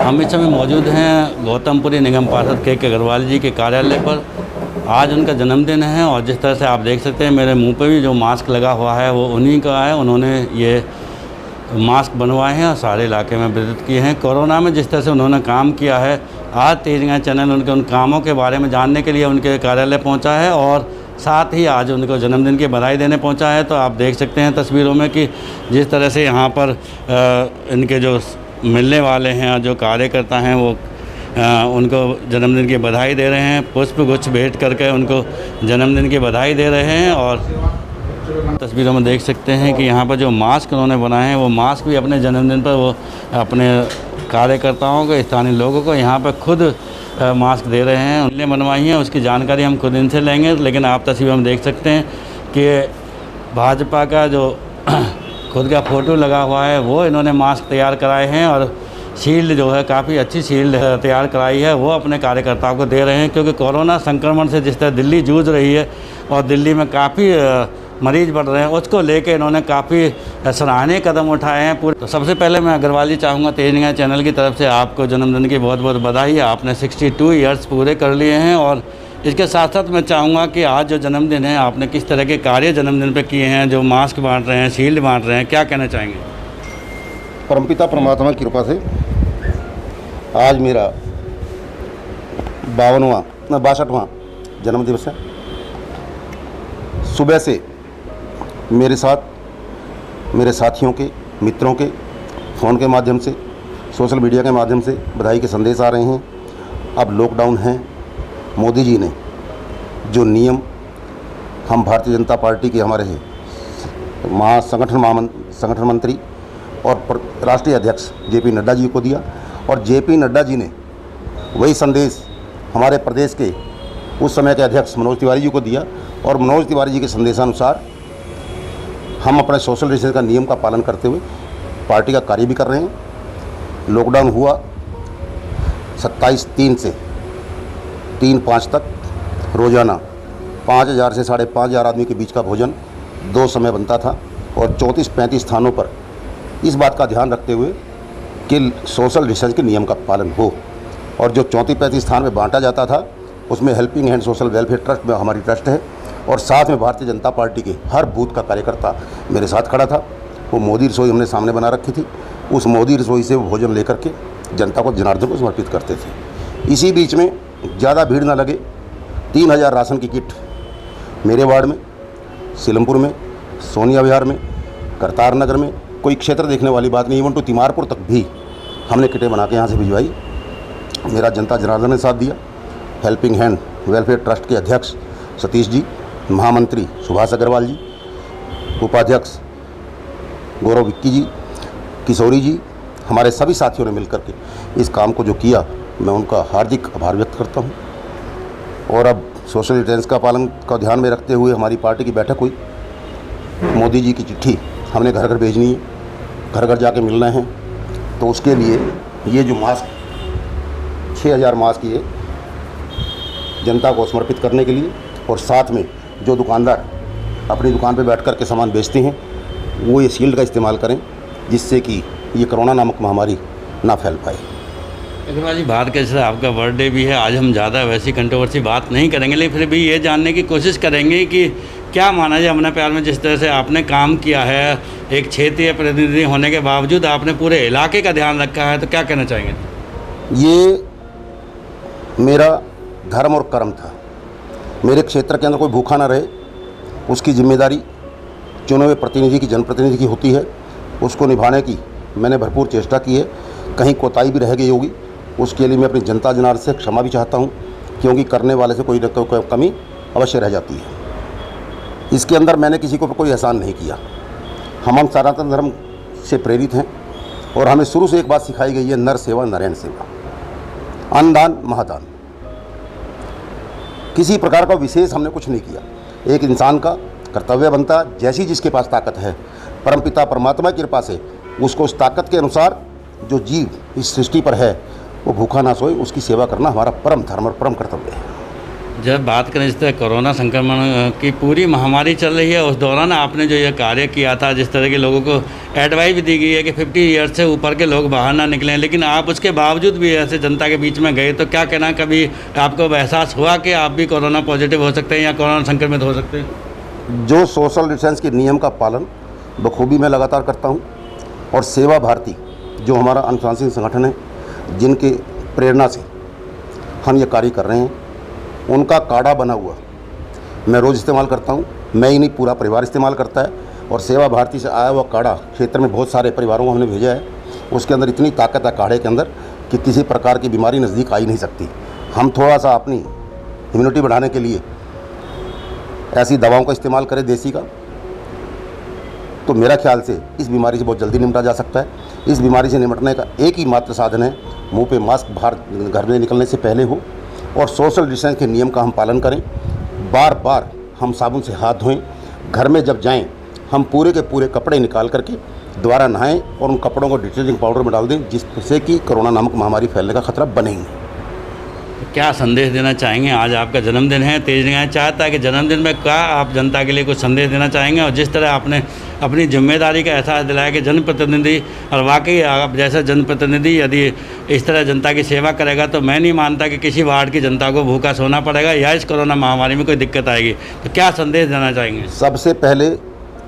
हम इस समय मौजूद हैं गौतमपुरी निगम पार्षद के अग्रवाल जी के कार्यालय पर। आज उनका जन्मदिन है और जिस तरह से आप देख सकते हैं मेरे मुंह पे भी जो मास्क लगा हुआ है वो उन्हीं का है। उन्होंने ये मास्क बनवाए हैं और सारे इलाके में वितरित किए हैं। कोरोना में जिस तरह से उन्होंने काम किया है, आज तेजगंगा चैनल उनके उन कामों के बारे में जानने के लिए उनके कार्यालय पहुंचा है और साथ ही आज उनको जन्मदिन की बधाई देने पहुंचा है। तो आप देख सकते हैं तस्वीरों में कि जिस तरह से यहाँ पर इनके जो मिलने वाले हैं, जो कार्यकर्ता हैं, वो उनको जन्मदिन की बधाई दे रहे हैं, पुष्प गुच्छ भेंट करके उनको जन्मदिन की बधाई दे रहे हैं। और तस्वीरों में देख सकते हैं कि यहाँ पर जो मास्क उन्होंने बनाए हैं वो मास्क भी अपने जन्मदिन पर वो अपने कार्यकर्ताओं को, स्थानीय लोगों को यहाँ पर खुद मास्क दे रहे हैं। उनने बनवाई हैं, उसकी जानकारी हम खुद इनसे लेंगे। लेकिन आप तस्वीरों में देख सकते हैं कि भाजपा का जो खुद का फ़ोटो लगा हुआ है वो इन्होंने मास्क तैयार कराए हैं और शील्ड जो है, काफ़ी अच्छी शील्ड तैयार कराई है, वो अपने कार्यकर्ताओं को दे रहे हैं। क्योंकि कोरोना संक्रमण से जिस तरह दिल्ली जूझ रही है और दिल्ली में काफ़ी मरीज़ बढ़ रहे हैं, उसको लेके इन्होंने काफ़ी सराहनीय कदम उठाए हैं पूरे। तो सबसे पहले मैं अग्रवाल जी चाहूँगा तेजगंगा चैनल की तरफ से आपको जन्मदिन की बहुत बहुत बधाई। आपने 62 ईयर्स पूरे कर लिए हैं और इसके साथ साथ मैं चाहूँगा कि आज जो जन्मदिन है आपने किस तरह के कार्य जन्मदिन पे किए हैं, जो मास्क बांट रहे हैं, शील्ड बांट रहे हैं, क्या कहना चाहेंगे? परमपिता परमात्मा की कृपा से आज मेरा 62वां जन्मदिवस है। सुबह से मेरे साथ मेरे साथियों के, मित्रों के फ़ोन के माध्यम से, सोशल मीडिया के माध्यम से बधाई के संदेश आ रहे हैं। अब लॉकडाउन है, मोदी जी ने जो नियम हम भारतीय जनता पार्टी के हमारे संगठन मंत्री और राष्ट्रीय अध्यक्ष जेपी नड्डा जी को दिया और जेपी नड्डा जी ने वही संदेश हमारे प्रदेश के उस समय के अध्यक्ष मनोज तिवारी जी को दिया और मनोज तिवारी जी के संदेशानुसार हम अपने सोशल डिस्टेंस का नियम का पालन करते हुए पार्टी का कार्य भी कर रहे हैं। लॉकडाउन हुआ 27/3 से 3/5 तक रोज़ाना 5000 से 5500 आदमी के बीच का भोजन 2 समय बनता था और 34-35 स्थानों पर इस बात का ध्यान रखते हुए कि सोशल डिस्टेंस के नियम का पालन हो। और जो 34-35 स्थान में बांटा जाता था उसमें helping hand social welfare trust में हमारी ट्रस्ट है और साथ में भारतीय जनता पार्टी के हर बूथ का कार्यकर्ता मेरे साथ खड़ा था। वो मोदी रसोई हमने सामने बना रखी थी, उस मोदी रसोई से वो भोजन लेकर के जनता को, जनार्दन को समर्पित करते थे। इसी बीच में ज़्यादा भीड़ ना लगे, 3000 राशन की किट मेरे वार्ड में, सीलमपुर में, सोनिया विहार में, करतार नगर में, कोई क्षेत्र देखने वाली बात नहीं, इवन टू तिमारपुर तक भी हमने किटें बना के यहाँ से भिजवाई। मेरा जनता जनार्दन ने साथ दिया। हेल्पिंग हैंड वेलफेयर ट्रस्ट के अध्यक्ष सतीश जी, महामंत्री सुभाष अग्रवाल जी, उपाध्यक्ष गौरव विक्की जी, किशोरी जी, हमारे सभी साथियों ने मिलकर के इस काम को जो किया, मैं उनका हार्दिक आभार व्यक्त करता हूँ। और अब सोशल डिस्टेंस का पालन का ध्यान में रखते हुए हमारी पार्टी की बैठक हुई। मोदी जी की चिट्ठी हमने घर घर भेजनी है, घर घर जाके मिलना है। तो उसके लिए ये जो मास्क 6000 मास्क ये जनता को समर्पित करने के लिए, और साथ में जो दुकानदार अपनी दुकान पर बैठ कर के सामान बेचते हैं वो ये शील्ड का इस्तेमाल करें, जिससे कि ये कोरोना नामक महामारी ना फैल पाए। अग्रवाल जी, बात कैसे, आपका बर्थडे भी है आज, हम ज़्यादा वैसी कंट्रोवर्सी बात नहीं करेंगे, लेकिन फिर भी ये जानने की कोशिश करेंगे कि क्या माना जाए अपने प्यार में, जिस तरह से आपने काम किया है, एक क्षेत्रीय प्रतिनिधि होने के बावजूद आपने पूरे इलाके का ध्यान रखा है, तो क्या कहना चाहेंगे? ये मेरा धर्म और कर्म था। मेरे क्षेत्र के अंदर कोई भूखा ना रहे, उसकी जिम्मेदारी चुने हुए प्रतिनिधि की, जनप्रतिनिधि की होती है। उसको निभाने की मैंने भरपूर चेष्टा की है। कहीं कोताही भी रह गई होगी, उसके लिए मैं अपनी जनता जनार्दन से क्षमा भी चाहता हूँ, क्योंकि करने वाले से कोई न कोई कमी अवश्य रह जाती है। इसके अंदर मैंने किसी को कोई एहसान नहीं किया। हम सनातन धर्म से प्रेरित हैं और हमें शुरू से एक बात सिखाई गई है, नर सेवा नरैन सेवा, अन्नदान महादान। किसी प्रकार का विशेष हमने कुछ नहीं किया। एक इंसान का कर्तव्य बनता, जैसी जिसके पास ताकत है, परमपिता परमात्मा की कृपा से उसको उस ताकत के अनुसार जो जीव इस सृष्टि पर है वो भूखा ना सोए, उसकी सेवा करना हमारा परम धर्म और परम कर्तव्य है। जब बात करें जिस तरह कोरोना संक्रमण की पूरी महामारी चल रही है, उस दौरान आपने जो ये कार्य किया था, जिस तरह के लोगों को एडवाइस भी दी गई है कि 50 ईयर से ऊपर के लोग बाहर ना निकलें, लेकिन आप उसके बावजूद भी ऐसे जनता के बीच में गए, तो क्या कहना, कभी आपको एहसास हुआ कि आप भी कोरोना पॉजिटिव हो सकते हैं या कोरोना संक्रमित हो सकते हैं? जो सोशल डिस्टेंस के नियम का पालन बखूबी मैं लगातार करता हूँ, और सेवा भारती जो हमारा अनुशासनिक संगठन है, जिनके प्रेरणा से हम ये कार्य कर रहे हैं, उनका काढ़ा बना हुआ मैं रोज़ इस्तेमाल करता हूँ। मैं ही नहीं, पूरा परिवार इस्तेमाल करता है। और सेवा भारती से आया हुआ काढ़ा क्षेत्र में बहुत सारे परिवारों को हमने भेजा है। उसके अंदर इतनी ताकत है काढ़े के अंदर कि किसी प्रकार की बीमारी नज़दीक आ ही नहीं सकती। हम थोड़ा सा अपनी इम्यूनिटी बढ़ाने के लिए ऐसी दवाओं का इस्तेमाल करें देसी का, तो मेरा ख्याल से इस बीमारी से बहुत जल्दी निपटा जा सकता है। इस बीमारी से निपटने का एक ही मात्र साधन है, मुंह पे मास्क बाहर घर में निकलने से पहले हो, और सोशल डिस्टेंस के नियम का हम पालन करें। बार बार हम साबुन से हाथ धोएं। घर में जब जाएं, हम पूरे के पूरे कपड़े निकाल करके दोबारा नहाएं और उन कपड़ों को डिटर्जेंट पाउडर में डाल दें, जिससे कि कोरोना नामक महामारी फैलने का खतरा बने ही नहीं। क्या संदेश देना चाहेंगे? आज आपका जन्मदिन है, तेज न्याय चाहता है कि जन्मदिन में क्या आप जनता के लिए कुछ संदेश देना चाहेंगे? और जिस तरह आपने अपनी जिम्मेदारी का एहसास दिलाया कि जनप्रतिनिधि, और वाकई आप जैसा जनप्रतिनिधि यदि इस तरह जनता की सेवा करेगा, तो मैं नहीं मानता कि किसी वार्ड की जनता को भूखा सोना पड़ेगा या इस कोरोना महामारी में कोई दिक्कत आएगी। तो क्या संदेश देना चाहेंगे? सबसे पहले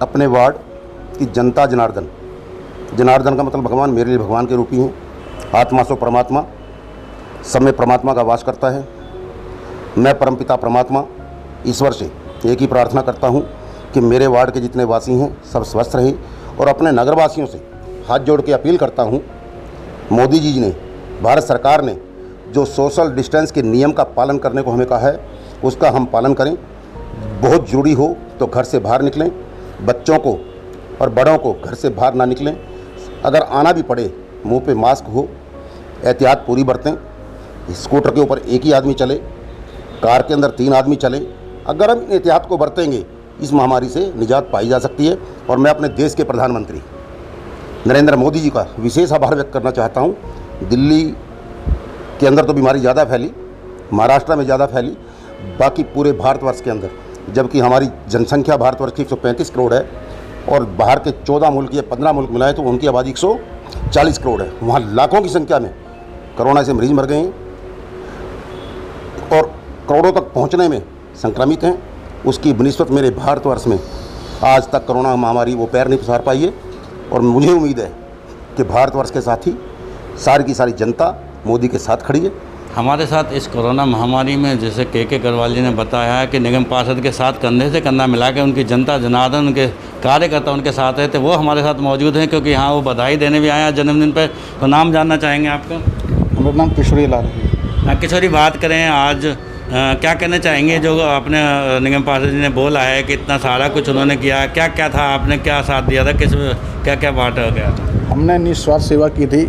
अपने वार्ड की जनता, जनार्दन का मतलब भगवान, मेरे लिए भगवान के रूप ही हैं। आत्मा सो परमात्मा, सब में परमात्मा का वास करता है। मैं परमपिता परमात्मा ईश्वर से एक ही प्रार्थना करता हूँ कि मेरे वार्ड के जितने वासी हैं सब स्वस्थ रहें, और अपने नगरवासियों से हाथ जोड़ के अपील करता हूँ, मोदी जी ने, भारत सरकार ने जो सोशल डिस्टेंस के नियम का पालन करने को हमें कहा है, उसका हम पालन करें। बहुत ज़रूरी हो तो घर से बाहर निकलें, बच्चों को और बड़ों को घर से बाहर ना निकलें। अगर आना भी पड़े, मुंह पे मास्क हो, एहतियात पूरी बरतें। स्कूटर के ऊपर एक ही आदमी चले, कार के अंदर 3 आदमी चले। अगर हम इन एहतियात को बरतेंगे, इस महामारी से निजात पाई जा सकती है। और मैं अपने देश के प्रधानमंत्री नरेंद्र मोदी जी का विशेष आभार व्यक्त करना चाहता हूँ। दिल्ली के अंदर तो बीमारी ज़्यादा फैली, महाराष्ट्र में ज़्यादा फैली, बाकी पूरे भारतवर्ष के अंदर, जबकि हमारी जनसंख्या भारतवर्ष की 135 करोड़ है, और बाहर के 14 मुल्क या 15 मुल्क मिलाए तो उनकी आबादी 140 करोड़ है। वहाँ लाखों की संख्या में कोरोना से मरीज मर गए हैं और करोड़ों तक पहुंचने में संक्रमित हैं। उसकी बनिस्बत मेरे भारतवर्ष में आज तक कोरोना महामारी वो पैर नहीं पसार पाई है। और मुझे उम्मीद है कि भारतवर्ष के साथ ही सारी की सारी जनता मोदी के साथ खड़ी है। हमारे साथ इस कोरोना महामारी में, जैसे के अग्रवाल जी ने बताया है कि निगम पार्षद के साथ कंधे से कंधा मिला के उनकी जनता, जनार्दन, उनके कार्यकर्ता उनके साथ रहते, वो हमारे साथ मौजूद हैं, क्योंकि यहाँ वो बधाई देने भी आए हैं जन्मदिन पर। तो नाम जानना चाहेंगे आपका? मेरा नाम किशोरी लाल है। किशोरी, बात करें आज क्या कहना चाहेंगे जो अपने निगम पार्षद जी ने बोला है कि इतना सारा कुछ उन्होंने किया, क्या क्या था, आपने क्या साथ दिया था, किस क्या क्या बांटा गया था? हमने निस्वार्थ सेवा की थी,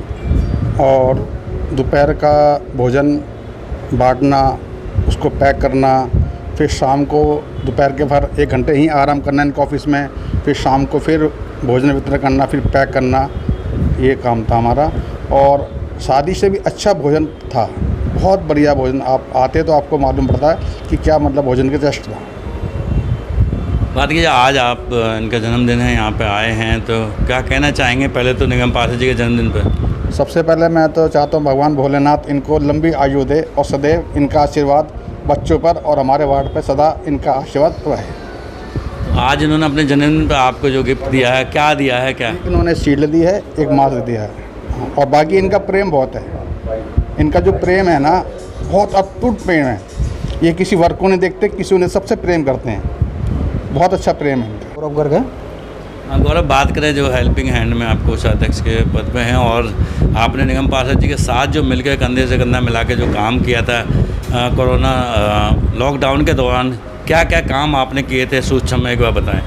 और दोपहर का भोजन बांटना, उसको पैक करना, फिर शाम को दोपहर के भर 1 घंटे ही आराम करना इनके ऑफिस में, फिर शाम को फिर भोजन वितरण करना, फिर पैक करना, ये काम था हमारा। और शादी से भी अच्छा भोजन था, बहुत बढ़िया भोजन। आप आते तो आपको मालूम पड़ता है कि क्या मतलब भोजन के टेस्ट था। बात कीजिए, आज आप इनका जन्मदिन है, यहाँ पे आए हैं, तो क्या कहना चाहेंगे पहले तो निगम पार्षद जी के जन्मदिन पर? सबसे पहले मैं तो चाहता हूँ भगवान भोलेनाथ इनको लंबी आयु दे, और सदैव इनका आशीर्वाद बच्चों पर और हमारे वार्ड पर सदा इनका आशीर्वाद रहे। आज इन्होंने अपने जन्मदिन पर आपको जो गिफ्ट दिया है, क्या दिया है? क्या इन्होंने शील्ड दी है, एक मास्क दिया है, और बाकी इनका प्रेम बहुत है। इनका जो प्रेम है ना, बहुत अटूट प्रेम है। ये किसी वर्ग को नहीं देखते, किसी उन्हें सबसे प्रेम करते हैं। बहुत अच्छा प्रेम है इनका। गौरव गर्ग है। गौरव, बात करें जो हेल्पिंग हैंड में आप कोषाध्यक्ष के पद पे हैं, और आपने निगम पार्षद जी के साथ जो मिलकर कंधे से कंधा मिला के जो काम किया था कोरोना लॉकडाउन के दौरान, क्या क्या काम आपने किए थे सूक्ष्म में एक बार बताएं?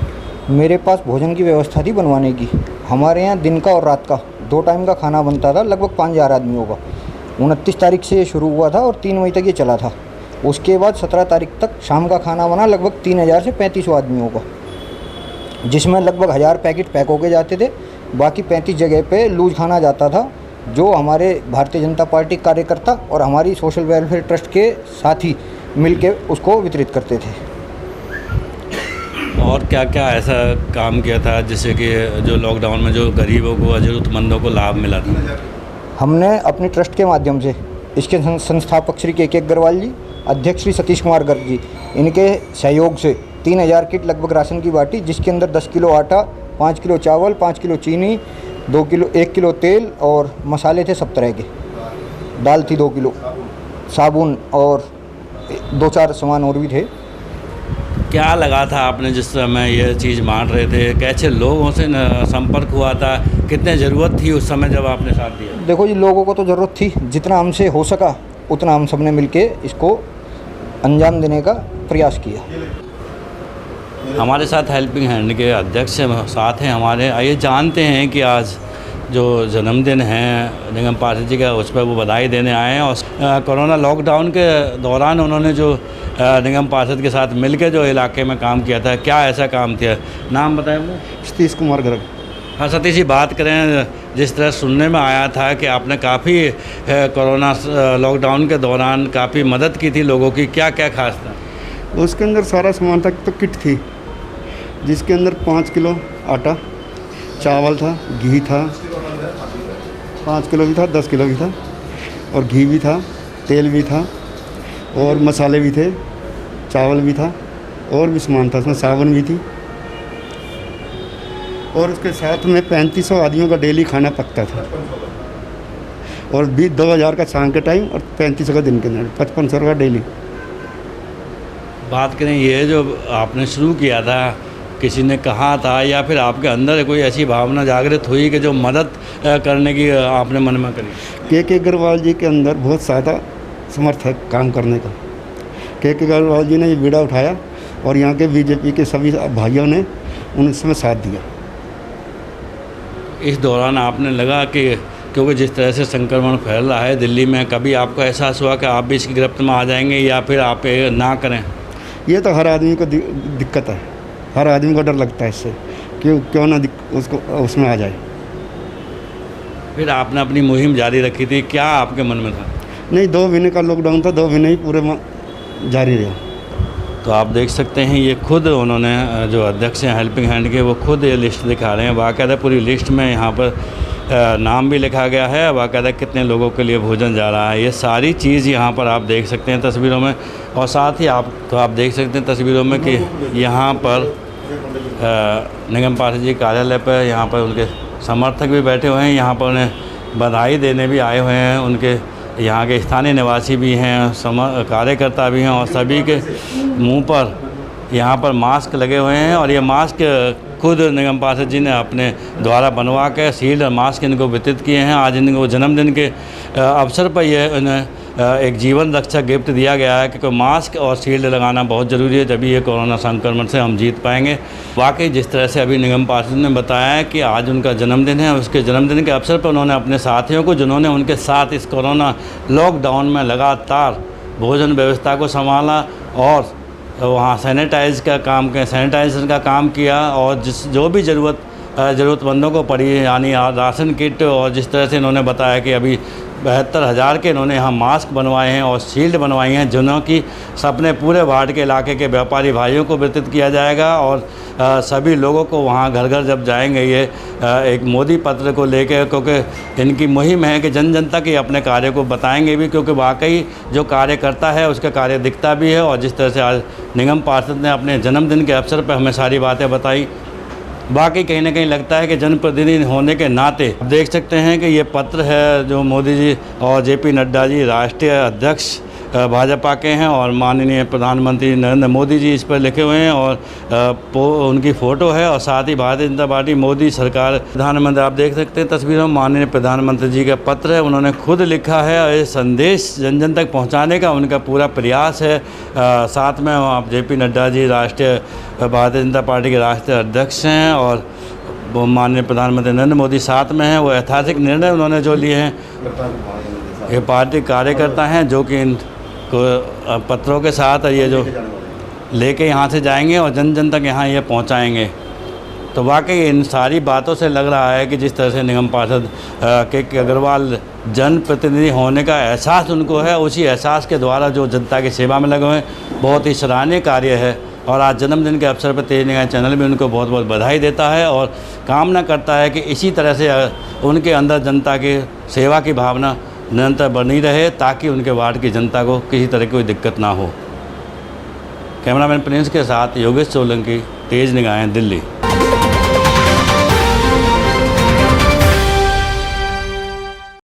मेरे पास भोजन की व्यवस्था थी बनवाने की। हमारे यहाँ दिन का और रात का 2 टाइम का खाना बनता था, लगभग 5000 आदमियों का। 29 तारीख से ये शुरू हुआ था और 3 मई तक ये चला था। उसके बाद 17 तारीख तक शाम का खाना बना लगभग 3000 से 3500 आदमियों का, जिसमें लगभग 1000 पैकेट पैक होके जाते थे। बाकी 35 जगह पे लूज खाना जाता था, जो हमारे भारतीय जनता पार्टी कार्यकर्ता और हमारी सोशल वेलफेयर ट्रस्ट के साथी मिल के उसको वितरित करते थे। और क्या क्या ऐसा काम किया था जिससे कि जो लॉकडाउन में जो गरीबों को, ज़रूरतमंदों को लाभ मिला था? हमने अपने ट्रस्ट के माध्यम से, इसके संस्थापक श्री के अग्रवाल जी, अध्यक्ष श्री सतीश कुमार गर्ग जी, इनके सहयोग से 3000 किट लगभग राशन की बाटी, जिसके अंदर 10 किलो आटा, 5 किलो चावल, 5 किलो चीनी, 1 किलो तेल और मसाले थे सब तरह के, दाल थी 2 किलो, साबुन और 2-4 सामान और भी थे। क्या लगा था आपने जिस समय ये चीज़ बांट रहे थे? कैसे लोगों से संपर्क हुआ था? कितने ज़रूरत थी उस समय जब आपने साथ दिया? देखो जी, लोगों को तो ज़रूरत थी, जितना हमसे हो सका उतना हम सब ने मिल के इसको अंजाम देने का प्रयास किया। हमारे साथ हेल्पिंग हैंड के अध्यक्ष साथ हैं हमारे। आइए जानते हैं कि आज जो जन्मदिन है निगम पार्षद जी का, उस पर वो बधाई देने आए हैं। और कोरोना लॉकडाउन के दौरान उन्होंने जो निगम पार्षद के साथ मिलकर जो इलाके में काम किया था, क्या ऐसा काम किया? नाम बताएं वो। सतीश कुमार गर्ग। हाँ सतीश जी, बात करें, जिस तरह सुनने में आया था कि आपने काफ़ी कोरोना लॉकडाउन के दौरान काफ़ी मदद की थी लोगों की, क्या क्या खास था? उसके अंदर सारा सामान था, तो किट थी जिसके अंदर 5 किलो आटा, चावल था, घी था, 5 किलो भी था, 10 किलो भी था, और घी भी था, तेल भी था, और मसाले भी थे, चावल भी था, और भी सामान था, उसमें साबुन भी थी, और उसके साथ में 3500 आदमियों का डेली खाना पकता था, और 2000 का शाम के टाइम और 3500 का दिन के अंदर, 5500 का डेली। बात करें, ये जो आपने शुरू किया था, किसी ने कहा था या फिर आपके अंदर कोई ऐसी भावना जागृत हुई कि जो मदद करने की आपने मन में करी? के अग्रवाल जी के अंदर बहुत ज़्यादा समर्थ है काम करने का। के अग्रवाल जी ने ये बीड़ा उठाया और यहाँ के बीजेपी के सभी भाइयों ने उनमें साथ दिया। इस दौरान आपने लगा कि क्योंकि जिस तरह से संक्रमण फैल रहा है दिल्ली में, कभी आपको एहसास हुआ कि आप भी इसकी गिरफ्त में आ जाएंगे या फिर आप ये ना करें? ये तो हर आदमी को दिक्कत है, हर आदमी को डर लगता है इससे, क्यों ना उसको उसमें आ जाए। फिर आपने अपनी मुहिम जारी रखी थी, क्या आपके मन में था? नहीं, 2 महीने का लॉकडाउन था, 2 महीने ही पूरे जारी रहा। तो आप देख सकते हैं, ये खुद उन्होंने जो अध्यक्ष हैं हेल्पिंग हैंड के, वो खुद ये लिस्ट दिखा रहे हैं। बाकायदा पूरी लिस्ट में यहाँ पर नाम भी लिखा गया है, बाकायदा कितने लोगों के लिए भोजन जा रहा है, ये सारी चीज़ यहाँ पर आप देख सकते हैं तस्वीरों में। और साथ ही आप देख सकते हैं तस्वीरों में कि यहाँ पर निगम पार्षद जी कार्यालय पर यहाँ पर उनके समर्थक भी बैठे हुए हैं, यहाँ पर उन्हें बधाई देने भी आए हुए हैं। उनके यहाँ के स्थानीय निवासी भी हैं, कार्यकर्ता भी हैं, और सभी के मुंह पर यहाँ पर मास्क लगे हुए हैं। और ये मास्क खुद निगम पार्षद जी ने अपने द्वारा बनवा के सील्ड मास्क इनको वितरित किए हैं। आज इनको जन्मदिन के अवसर पर ये इन्हें एक जीवन रक्षक गिफ्ट दिया गया है, क्योंकि मास्क और शील्ड लगाना बहुत ज़रूरी है, तभी ये कोरोना संक्रमण से हम जीत पाएंगे। वाकई जिस तरह से अभी निगम पार्षद ने बताया है कि आज उनका जन्मदिन है, उसके जन्मदिन के अवसर पर उन्होंने अपने साथियों को, जिन्होंने उनके साथ इस कोरोना लॉकडाउन में लगातार भोजन व्यवस्था को संभाला और वहाँ सैनिटाइज़र का काम किया, और जो भी ज़रूरतमंदों को पड़ी, यानी राशन किट, और जिस तरह से इन्होंने बताया कि अभी 72,000 के इन्होंने यहाँ मास्क बनवाए हैं और शील्ड बनवाई हैं, जिन्हों की सपने पूरे भाट के इलाके के व्यापारी भाइयों को वितरित किया जाएगा। और सभी लोगों को वहाँ घर घर जब जाएंगे ये एक मोदी पत्र को लेकर, क्योंकि इनकी मुहिम है कि जन जन तक ये अपने कार्य को बताएंगे भी, क्योंकि वाकई जो कार्य करता है उसका कार्य दिखता भी है। और जिस तरह से आज निगम पार्षद ने अपने जन्मदिन के अवसर पर हमें सारी बातें बताई, बाकी कहीं ना कहीं लगता है कि जनप्रतिनिधि होने के नाते देख सकते हैं कि ये पत्र है जो मोदी जी और JP नड्डा जी राष्ट्रीय अध्यक्ष भाजपा के हैं, और माननीय प्रधानमंत्री नरेंद्र मोदी जी इस पर लिखे हुए हैं, और उनकी फ़ोटो है। और साथ ही भारतीय जनता पार्टी मोदी सरकार प्रधानमंत्री, आप देख सकते हैं तस्वीरों में माननीय प्रधानमंत्री जी का पत्र है, उन्होंने खुद लिखा है। और ये संदेश जन जन तक पहुंचाने का उनका पूरा प्रयास है। साथ में आप JP नड्डा जी राष्ट्रीय भारतीय जनता पार्टी के राष्ट्रीय अध्यक्ष हैं, और वो माननीय प्रधानमंत्री नरेंद्र मोदी साथ में हैं। वो ऐतिहासिक निर्णय उन्होंने जो लिए हैं, ये पार्टी कार्यकर्ता हैं जो कि इन पत्रों के साथ ये जो लेके यहाँ से जाएंगे और जन जन तक यहाँ ये पहुँचाएँगे। तो वाकई इन सारी बातों से लग रहा है कि जिस तरह से निगम पार्षद के अग्रवाल जनप्रतिनिधि होने का एहसास उनको है, उसी एहसास के द्वारा जो जनता की सेवा में लगे हुए हैं, बहुत ही सराहनीय कार्य है। और आज जन्मदिन के अवसर पर तेज निगाह चैनल भी उनको बहुत बहुत बधाई देता है और कामना करता है कि इसी तरह से उनके अंदर जनता की सेवा की भावना निरंतर बनी रहे, ताकि उनके वार्ड की जनता को किसी तरह की कोई दिक्कत ना हो। कैमरामैन प्रिंस के साथ योगेश सोलंकी, तेज निगाहें, दिल्ली।